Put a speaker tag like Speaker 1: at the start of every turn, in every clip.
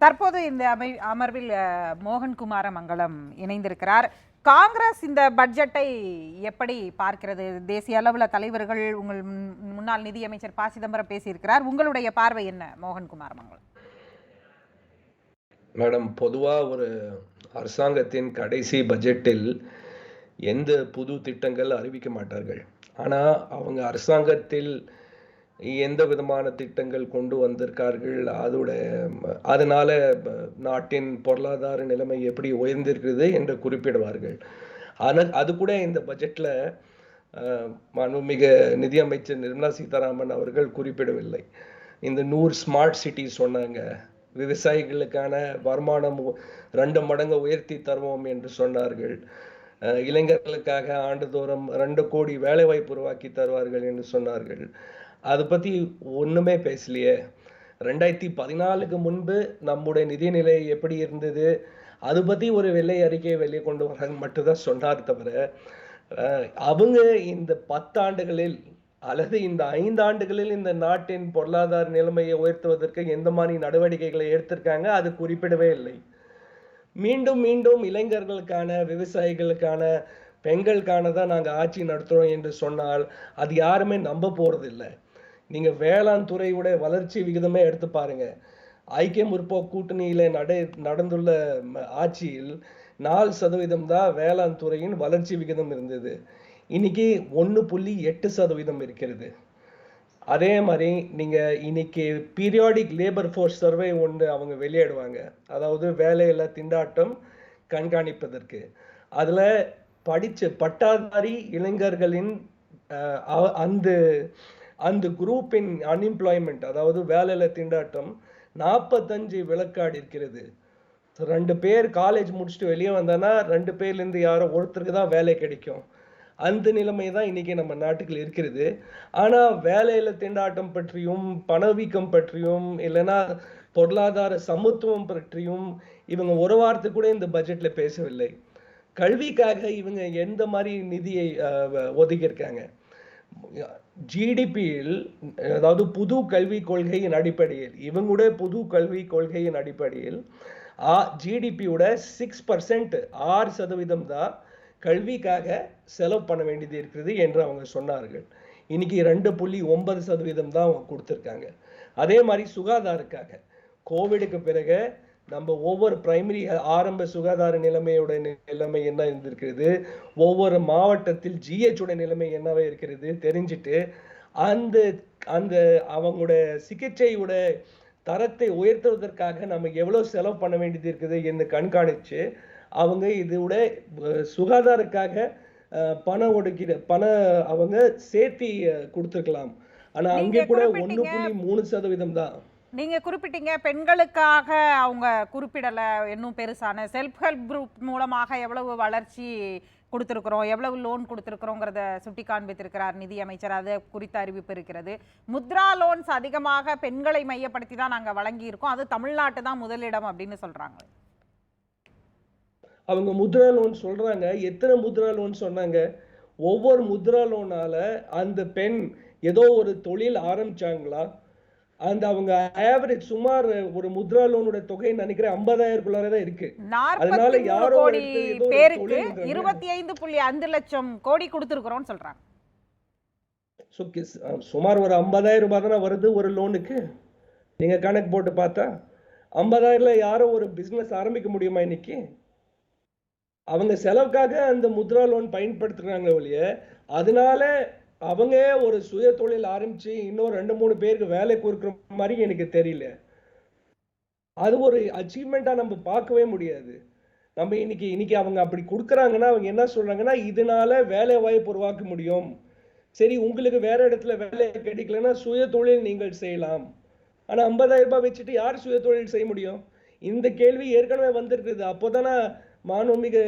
Speaker 1: தற்போது இந்த அமர்வில் மோகன் குமாரமங்கலம் இணைந்திருக்கிறார். காங்கிரஸ் இந்த பட்ஜெட்டை எப்படி பார்க்கிறது? தேசிய அளவில் தலைவர்கள், உங்கள் முன்னாள் நிதியமைச்சர் ப சிதம்பரம் பேசியிருக்கிறார். உங்களுடைய பார்வை என்ன மோகன் குமாரமங்கலம்?
Speaker 2: மேடம், பொதுவாக ஒரு அரசாங்கத்தின் கடைசி பட்ஜெட்டில் எந்த புது திட்டங்கள் அறிவிக்க மாட்டார்கள். ஆனால் அவங்க அரசாங்கத்தில் எந்த விதமான திட்டங்கள் கொண்டு வந்திருக்கார்கள், அதனால நாட்டின் பொருளாதார நிலைமை எப்படி உயர்ந்திருக்கிறது என்று குறிப்பிடுவார்கள். ஆனால் அது கூட இந்த பட்ஜெட்டில் மாண்புமிகு நிதியமைச்சர் நிர்மலா சீதாராமன் அவர்கள் குறிப்பிடவில்லை. இந்த 100 ஸ்மார்ட் சிட்டி சொன்னாங்க, விவசாயிகளுக்கான வருமானம் 2 மடங்கு உயர்த்தி தருவோம் என்று சொன்னார்கள், இளைஞர்களுக்காக ஆண்டுதோறும் 2 கோடி வேலைவாய்ப்பு உருவாக்கி தருவார்கள் என்று சொன்னார்கள். அதை பற்றி ஒன்றுமே பேசலையே. 2014க்கு முன்பு நம்முடைய நிதிநிலை எப்படி இருந்தது, அது பற்றி ஒரு வெள்ளை அறிக்கையை வெளியே கொண்டு வர மட்டும்தான் சொன்னார் தவிர, அவங்க இந்த 10 ஆண்டுகளில் அல்லது இந்த 5 ஆண்டுகளில் இந்த நாட்டின் பொருளாதார நிலைமையை உயர்த்துவதற்கு எந்த மாதிரி நடவடிக்கைகளை எடுத்திருக்காங்க அது குறிப்பிடவே இல்லை. மீண்டும் மீண்டும் இளைஞர்களுக்கான, விவசாயிகளுக்கான, பெண்களுக்கான தான் நாங்கள் ஆட்சி நடத்துகிறோம் என்று சொன்னால் அது யாருமே நம்ப போகிறதில்லை. நீங்கள் வேளாண் துறையோட வளர்ச்சி விகிதமே எடுத்து பாருங்க. ஐக்கிய முற்போக்கு கூட்டணியில் நடந்துள்ள ஆட்சியில் 4% தான் வேளாண் துறையின் வளர்ச்சி விகிதம் இருந்தது. இன்னைக்கு 1.8% இருக்கிறது. அதே மாதிரி நீங்கள் இன்னைக்கு பீரியாடிக் லேபர் ஃபோர்ஸ் சர்வே ஒன்று அவங்க வெளியிடுவாங்க, அதாவது வேலையில்லா திண்டாட்டம் கண்காணிப்பதற்கு. அதில் படித்த பட்டாதாரி இளைஞர்களின் அந்த குரூப்பின் அன்எம்ப்ளாய்மெண்ட், அதாவது வேலையில்லா திண்டாட்டம் 45 விழுக்காடு இருக்கிறது. 2 பேர் காலேஜ் முடிச்சுட்டு வெளியே வந்தானா 2 பேர்லேருந்து யாரோ ஒருத்தருக்கு தான் வேலை கிடைக்கும். அந்த நிலைமை தான் இன்னைக்கு நம்ம நாட்டுக்குள்ள இருக்கிறது. ஆனால் வேலையில திண்டாட்டம் பற்றியும், பணவீக்கம் பற்றியும், இல்லைன்னா பொருளாதார சமத்துவம் பற்றியும் இவங்க ஒரு வாரத்துக்கு கூட இந்த பட்ஜெட்ல பேசவில்லை. கல்விக்காக இவங்க எந்த மாதிரி நிதியை ஒதுக்கியிருக்காங்க? ஜிடிபியில், அதாவது புது கல்விக் கொள்கையின் அடிப்படையில், இவங்களுடைய புது கல்விக் கொள்கையின் அடிப்படையில் ஜிடிபியோட 6%, 6% தான் கல்விக்காக செலவு பண்ண வேண்டியது இருக்கிறது என்று அவங்க சொன்னார்கள். இன்னைக்கு 2.9% தான் அவங்க கொடுத்துருக்காங்க. அதே மாதிரி சுகாதாரக்காக கோவிடுக்கு பிறகு நம்ம ஒவ்வொரு பிரைமரி ஆரம்ப சுகாதார நிலைமையோட நிலைமை என்ன இருந்திருக்கிறது, ஒவ்வொரு மாவட்டத்தில் ஜிஹெச்சோட நிலைமை என்னவே இருக்கிறது தெரிஞ்சுட்டு அந்த அந்த அவங்களோட சிகிச்சையோட தரத்தை உயர்த்துவதற்காக நம்ம எவ்வளோ செலவு பண்ண வேண்டியது இருக்குது என்று கண்காணித்து அவங்க இதோட சுகாதாரக்காக பணம் அவங்க சேர்த்தி கொடுத்துருக்கலாம். ஆனால் அங்கே கூட 1.3% தான்.
Speaker 1: நீங்க குறிப்பிட்டீங்க பெண்களுக்காக அவங்க குறிப்பிடலை, இன்னும் பெருசான செல்ஃப் ஹெல்ப் குரூப் மூலமாக எவ்வளவு வளர்ச்சி கொடுத்துருக்குறோம், எவ்வளவு லோன் கொடுத்துருக்குறோங்கிறத சுட்டி காண்பித்திருக்கிறார் நிதியமைச்சர். அது குறித்த அறிவிப்பு இருக்கிறது. முத்ரா லோன்ஸ் அதிகமாக பெண்களை மையப்படுத்தி தான் நாங்கள் வழங்கியிருக்கோம், அது தமிழ்நாட்டு தான் முதலிடம் அப்படின்னு சொல்றாங்க.
Speaker 2: அவங்க முத்ரா லோன் சொல்றாங்க. எத்தனை முத்ரா லோன் சொன்னாங்க? ஒவ்வொரு முத்ரா லோனால அந்த பெண் ஏதோ ஒரு தொழில் ஆரம்பிச்சாங்களா? அந்த அவங்க ஆவரேஜ் சுமார் ஒரு முத்ரா லோனோட தொகை நினைக்கிறேன் 50,000 தான் இருக்கு.
Speaker 1: அதனால யாரோ பேருக்கு 25.5 லட்சம் கோடி கொடுத்துருக்கிறோம்னு சொல்றாங்க.
Speaker 2: சுமார் ஒரு 50,000 ரூபாய் தானே வருது ஒரு லோனுக்கு. நீங்க கணக்கு போட்டு பார்த்தா 50,000 யாரோ ஒரு பிசினஸ் ஆரம்பிக்க முடியுமா இன்னைக்கு? அவங்க செலவுக்காக அந்த முத்ரா லோன் பயன்படுத்துறாங்க ஒழிய அதனால அவங்க ஒரு சுய தொழில் ஆரம்பிச்சு இன்னும் 2-3 பேருக்கு வேலை கொடுக்குற மாதிரி எனக்கு தெரியல. அது ஒரு அச்சீவ்மெண்டா நம்ம பார்க்கவே முடியாது. நம்ம இன்னைக்கு அவங்க அப்படி கொடுக்குறாங்கன்னா அவங்க என்ன சொல்றாங்கன்னா, இதனால வேலை வாய்ப்பு உருவாக்க முடியும். சரி, உங்களுக்கு வேற இடத்துல வேலை கிடைக்கலன்னா சுய தொழில் நீங்கள் செய்யலாம். ஆனா 50,000 ரூபாய் வச்சுட்டு யார் சுய தொழில் செய்ய முடியும்? இந்த கேள்வி ஏற்கனவே வந்திருக்குது. அப்போதானே மாண்புமிகு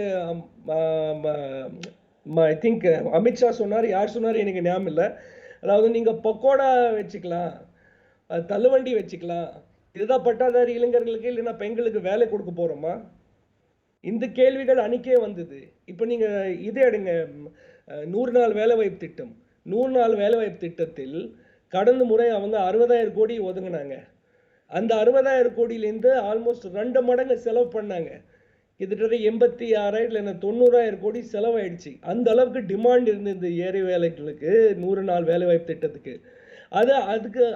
Speaker 2: ஐ திங்க் அமித்ஷா சொன்னார், யார் சொன்னார் எனக்கு ஞாபகம் இல்லை. அதாவது நீங்கள் பக்கோடா வச்சுக்கலாம், தள்ளுவண்டி வச்சுக்கலாம், இதுதான் பட்டாதாரி இளைஞர்களுக்கு இல்லைன்னா பெண்களுக்கு வேலை கொடுக்க போகிறோமா? இந்த கேள்விகள் அன்னைக்கே வந்தது. இப்போ நீங்கள் இதே எடுங்க, 100 நாள் வேலைவாய்ப்பு திட்டம். 100 நாள் வேலைவாய்ப்பு திட்டத்தில் கடந்த முறை அவங்க 60,000 கோடி ஒதுங்கினாங்க. அந்த 60,000 கோடியிலேருந்து ஆல்மோஸ்ட் 2 மடங்கு செலவு பண்ணாங்க. கிட்டத்தட்ட 86,000 இல்லைன்னா 90,000 கோடி செலவாயிடுச்சு. அந்த அளவுக்கு டிமாண்ட் இருந்தது ஏரி வேலைகளுக்கு, 100 நாள் வேலைவாய்ப்பு திட்டத்துக்கு.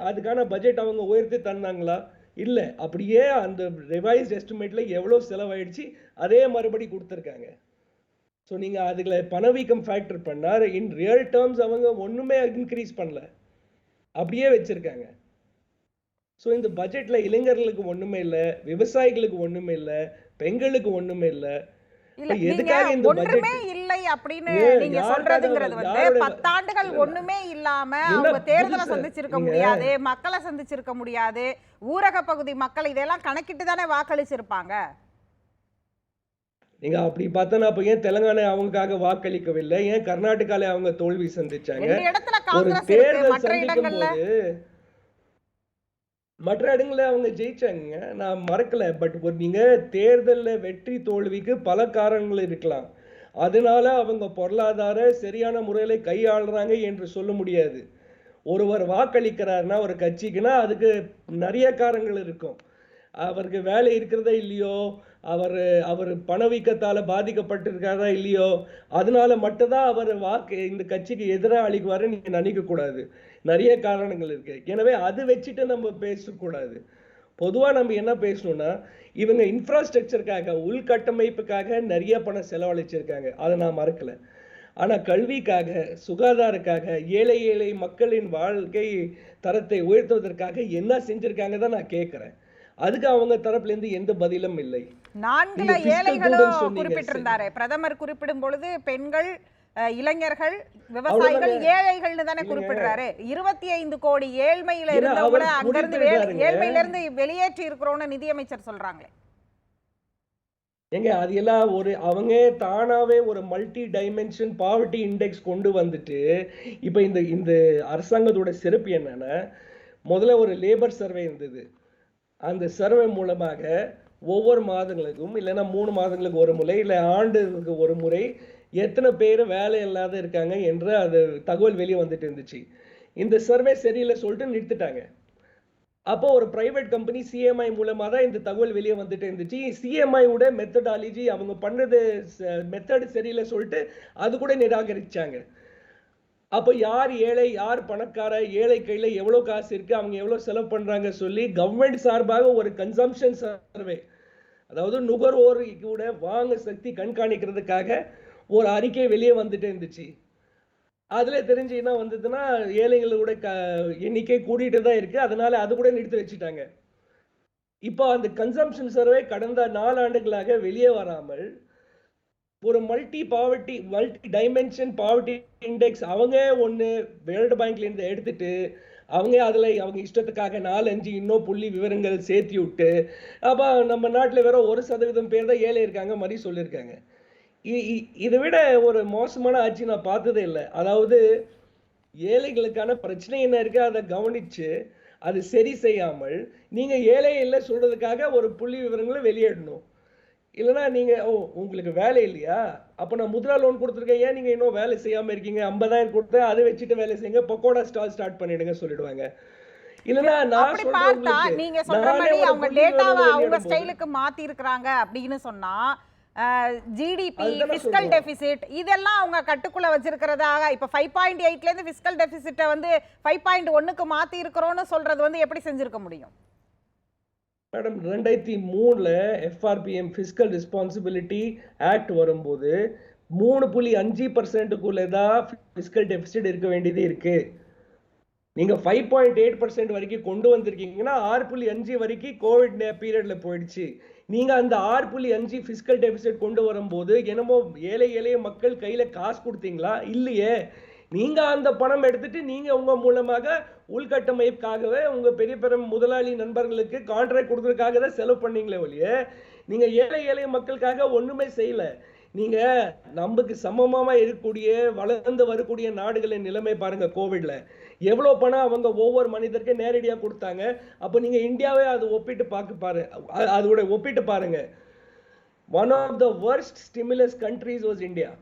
Speaker 2: அதுக்கான பட்ஜெட் அவங்க உயர்த்தி தந்தாங்களா? இல்ல. அப்படியே அந்த ரிவைஸ்ட் எஸ்டிமேட்ல எவ்வளவு செலவாயிடுச்சு, அதே மறுபடி கொடுத்திருக்காங்க. ஸோ நீங்க அதுல பணவீக்கம் ஃபேக்டர் பண்ணா இன் ரியல் டேர்ம்ஸ் அவங்க ஒண்ணுமே இன்க்ரீஸ் பண்ணல. அப்படியே வச்சிருக்காங்க. ஸோ இந்த பட்ஜெட்ல இளைஞர்களுக்கு ஒண்ணுமே இல்ல, விவசாயிகளுக்கு ஒண்ணுமே இல்ல, பெண்களுக்கு ஒண்ணுமே இல்ல.
Speaker 1: இல்ல
Speaker 2: இப்ப
Speaker 1: நீங்க
Speaker 2: எதுக்காக இந்த
Speaker 1: ஒன்றுமே
Speaker 2: பட்ஜெட்?
Speaker 1: இல்லை அப்படின்னு
Speaker 2: ஏன்
Speaker 1: நீங்க
Speaker 2: யாருக்காக
Speaker 1: சொல்றதுங்கிறது வந்து
Speaker 2: யாரோட
Speaker 1: 10 ஆண்டுகள்
Speaker 2: இல்ல
Speaker 1: ஒண்ணுமே இல்லாம
Speaker 2: என்ன
Speaker 1: அவங்க தேர்தலை
Speaker 2: புதுசு?
Speaker 1: சந்திச்சிருக்க
Speaker 2: நீங்க
Speaker 1: முடியாது, மக்களை சந்திச்சிருக்க முடியாது, ஊரக பகுதி மக்கள் இதெல்லாம் கணக்கிட்டு தானே வாக்களிச்சிருப்பாங்க.
Speaker 2: நீங்க அப்படி பார்த்தனா அப்ப ஏன் தெலுங்கானா அவங்களுக்காக வாக்களிக்கவில்லை? ஏன் கர்நாடகால அவங்க தோல்வி சந்திச்சாங்க?
Speaker 1: 2 இடத்துல
Speaker 2: ஒரு
Speaker 1: காங்கிரஸ் இருக்கு,
Speaker 2: தேர்தல்
Speaker 1: மற்ற
Speaker 2: சந்திக்கும்
Speaker 1: இடங்கள்ல
Speaker 2: போது மற்ற இடங்கள்ல அவங்க ஜெயிச்சாங்க. நான் மறக்கல. பட் நீங்க தேர்தல்ல வெற்றி தோல்விக்கு பல காரணங்கள் இருக்கலாம். அதனால அவங்க பொருளாதார சரியான முறையில கையாளுறாங்க என்று சொல்ல முடியாது. ஒருவர் வாக்களிக்கிறார்னா ஒரு கட்சிக்குன்னா அதுக்கு நிறைய காரணங்கள் இருக்கும். அவருக்கு வேலை இருக்கிறதா இல்லையோ, அவர் அவர் பணவீக்கத்தால பாதிக்கப்பட்டிருக்காரா இல்லையோ, அதனால மட்டும்தான் அவர் இந்த கட்சிக்கு எதிரா அளிக்குவாருன்னு நீங்க நினைக்க கூடாது. நிறைய காரணங்கள் இருக்கு. எனவே அது வச்சுட்டு நம்ம பேசக்கூடாது. பொதுவா நம்ம என்ன பேசணும்னா, இவங்க இன்ஃப்ராஸ்ட்ரக்சருக்காக, உள்கட்டமைப்புக்காக நிறைய பணம் செலவழிச்சிருக்காங்க. அதை நான் மறக்கல. ஆனா கல்விக்காக, சுகாதாரக்காக, ஏழை ஏழை மக்களின் வாழ்க்கை தரத்தை உயர்த்துவதற்காக என்ன செஞ்சிருக்காங்க தான் நான் கேட்கிறேன். அதுக்கு அவங்க தரப்புல இருந்து எந்த பதிலும் இல்லை.
Speaker 1: 4ல
Speaker 2: நீங்க பிஸ்கல்
Speaker 1: ஏழைகளும்
Speaker 2: ப்ரூடன்ஸ் சொன்னீங்க.
Speaker 1: குறிப்பிட்டிருந்தாரு. பிரதமர் குறிப்பிடும் பொழுது பெண்கள், இளைஞர்கள், விவசாயிகள்,
Speaker 2: அவ்வளவுதாங்க.
Speaker 1: ஏழைகள்னு தானே
Speaker 2: இல்லைங்க.
Speaker 1: குறிப்பிடுறாரு. 25 கோடி ஏழ்மையில
Speaker 2: ஏன்னா
Speaker 1: இருந்தவங்கள
Speaker 2: அவர்
Speaker 1: அங்கிருந்து
Speaker 2: குறிப்பிடுறாருங்க.
Speaker 1: ஏழ்மையில இருந்து வெளியேற்றி இருக்கிறோம்னு நிதியமைச்சர் சொல்றாங்களே.
Speaker 2: ஏங்க அது எல்லாம் அவங்க தானாவே ஒரு மல்டி டைமென்ஷன் பாவர்ட்டி இண்டெக்ஸ் கொண்டு வந்துட்டு, இப்ப இந்த இந்த அரசாங்கத்தோட சிறப்பு என்னன்னா, முதல்ல ஒரு லேபர் சர்வே இருந்தது. அந்த சர்வே மூலமாக ஒவ்வொரு மாதங்களுக்கும் இல்லைன்னா 3 மாதங்களுக்கு ஒரு முறை, இல்ல ஆண்டுக்கு ஒரு முறை எத்தனை பேர் வேலை இல்லாத இருக்காங்க என்ற அது தகவல் வெளியே வந்துட்டு இருந்துச்சு. இந்த சர்வே சரியில்லை சொல்லிட்டு நிறுத்திட்டாங்க. அப்போ ஒரு பிரைவேட் கம்பெனி சிஎம்ஐ மூலமா தான் இந்த தகவல் வெளியே வந்துட்டு இருந்துச்சு. சிஎம்ஐ உட மெத்தடாலஜி அவங்க பண்ணது மெத்தட் சரியில்லை சொல்லிட்டு அது கூட நிராகரிச்சாங்க. அப்ப யார் ஏழை, யார் பணக்கார, ஏழை கையில எவ்வளவு காசு இருக்கு, அவங்க எவ்வளவு செலவு பண்றாங்க சொல்லி கவர்மெண்ட் சார்பாக ஒரு கன்சம்ஷன் சர்வே, அதாவது நுகர்வோர் கூட வாங்க சக்தி கண்காணிக்கிறதுக்காக ஒரு அறிக்கை வெளியே வந்துட்டு இருந்துச்சு. அதுல தெரிஞ்சு என்ன வந்ததுன்னா ஏழைகளோட எண்ணிக்கை கூடிட்டு தான் இருக்கு. அதனால அது கூட நிறுத்தி வச்சுட்டாங்க. இப்போ அந்த கன்சம்ஷன் சர்வே கடந்த 4 ஆண்டுகளாக வெளியே வராமல் ஒரு மல்டி டைமென்ஷன் பாவர்ட்டி இண்டெக்ஸ் அவங்க ஒண்ணு வேர்ல்டு பேங்க்ல இருந்து எடுத்துட்டு அவங்க அதுல அவங்க இஷ்டத்துக்காக 4-5 இன்னும் புள்ளி விவரங்கள் சேர்த்தி விட்டு அப்ப நம்ம நாட்டுல வேற 1% பேர் தான் ஏழை இருக்காங்க மாதிரி சொல்லியிருக்காங்க. இதை விட ஒரு மோசமான ஆட்சி நான் பார்த்ததே இல்லை. அதாவது ஏழைகளுக்கான பிரச்சனை என்ன இருக்கு அதை கவனிச்சு அது சரி செய்யாமல் நீங்க ஏழை இல்லை சொல்றதுக்காக ஒரு புள்ளி விவரங்களை வெளியிடணும். இல்லைன்னா நீங்க உங்களுக்கு வேலை இல்லையா, அப்ப நான் முத்ரா லோன் கொடுத்துருக்கேன், ஏன் நீங்க இன்னும் வேலை செய்யாம இருக்கீங்க, 50,000 கொடுத்து அதை வச்சுட்டு வேலை செய்யுங்க, பக்கோடா ஸ்டார்ட் பண்ணிடுங்க சொல்லிடுவாங்க. இல்லைன்னா நான்
Speaker 1: அப்படி பார்த்தா நீங்க சொல்ற
Speaker 2: நானே
Speaker 1: மாதிரி
Speaker 2: ஒரு
Speaker 1: அவங்க
Speaker 2: புள்ளி
Speaker 1: டேட்டாவை
Speaker 2: விவரம்
Speaker 1: அவங்க
Speaker 2: வெளியிடும் போது
Speaker 1: ஸ்டைலுக்கு மாத்தி இருக்கிறாங்க அப்படின்னு சொன்னா ஜிடிபி,
Speaker 2: அதுதான் நான்
Speaker 1: பிஸ்கல்
Speaker 2: சொல்றோம்.
Speaker 1: டெபிசிட் இதெல்லாம் அவங்க கட்டுக்குள்ள வச்சிருக்கிறதாக இப்ப 5.8ல இருந்து பிஸ்கல் டெபிசிட்டை வந்து 5.1க்கு மாத்தி இருக்கிறோம்னு சொல்றது வந்து எப்படி செஞ்சிருக்க முடியும்?
Speaker 2: மேடம் 2003ல எஃப்ஆர்பிஎம் ஃபிஸ்கல் ரெஸ்பான்சிபிலிட்டி ஆக்ட் வரும்போது 3.5% தான் ஃபிஸ்கல் டெபிசிட் இருக்க வேண்டியது இருக்கு. நீங்க 5.8% வரைக்கும் கொண்டு வந்திருக்கீங்கன்னா 6.5 வரைக்கும் கோவிட் பீரியட்ல போயிடுச்சு. நீங்க அந்த 6.5 ஃபிஸ்கல் டெபிசிட் கொண்டு வரும்போது என்னமோ ஏழை எளிய மக்கள் கையில காசு கொடுத்தீங்களா? இல்லையே. நீங்க அந்த பணம் எடுத்துட்டு நீங்க உங்க மூலமாக உள்கட்டமைப்புக்காகவே உங்க பெரிய பெரிய முதலாளி நண்பர்களுக்கு கான்ட்ராக்ட் கொடுக்கறதுக்காக தான் செலவு பண்ணீங்களே ஒழிய நீங்க ஏழை எளிய மக்களுக்காக ஒண்ணுமே செய்யல. நீங்க நமக்கு சமமா இருக்கக்கூடிய வளர்ந்து வரக்கூடிய ஒவ்வொரு நிலைமை பாருங்க. கோவிட்ல எவ்வளவு பணம் அவங்க ஒவ்வொரு மனிதருக்கு நேரடியா கொடுத்தாங்க. அப்ப நீங்க இந்தியாவே அது ஒப்பிட்டு பாருங்க. One of the worst stimulus countries was India.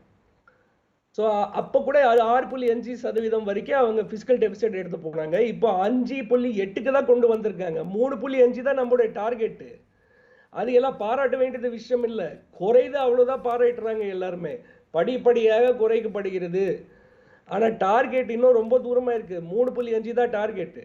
Speaker 2: So அப்போ கூட அது 6.5% வரைக்கும் அவங்க ஃபிஸ்கல் டெபிசிட் எடுத்து போனாங்க. இப்போ 5.8க்கு தான் கொண்டு வந்திருக்காங்க. 3.5 தான் நம்மளுடைய டார்கெட்டு. அது எல்லாம் பாராட்ட வேண்டியது விஷயம் இல்லை. குறைது அவ்வளோதான் பாராட்டுறாங்க எல்லாருமே. படிப்படியாக குறைக்கப்படுகிறது. ஆனால் டார்கெட் இன்னும் ரொம்ப தூரமாக இருக்குது. 3.5 தான் டார்கெட்டு.